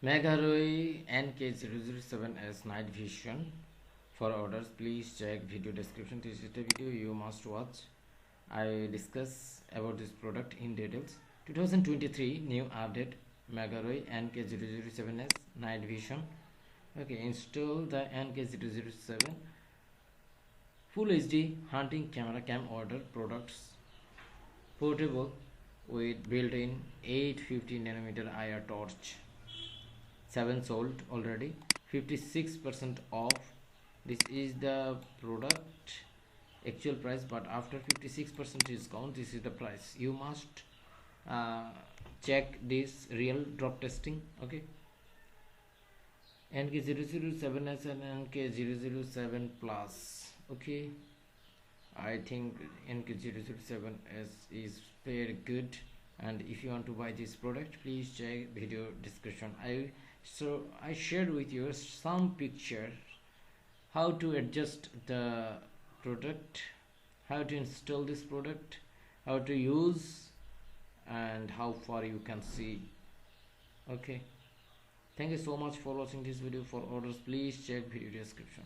Megaorei NK007S night vision. For orders, please check video description. This is the video you must watch. I discuss about this product in details. 2023 new update Megaorei NK007S night vision. Okay, install the NK007 Full HD hunting camera camcorder products, portable with built-in 850nm IR torch. 7 sold already, 56% off. This is the product actual price, but after 56% discount, this is the price. You must check this real drop testing. Okay, NK007S and NK007 plus. Okay, I think NK007S is very good, and if you want to buy this product, please check video description. I shared with you some picture how to adjust the product, how to install this product, how to use, and how far you can see. Okay, thank you so much for watching this video. For orders, please check video description.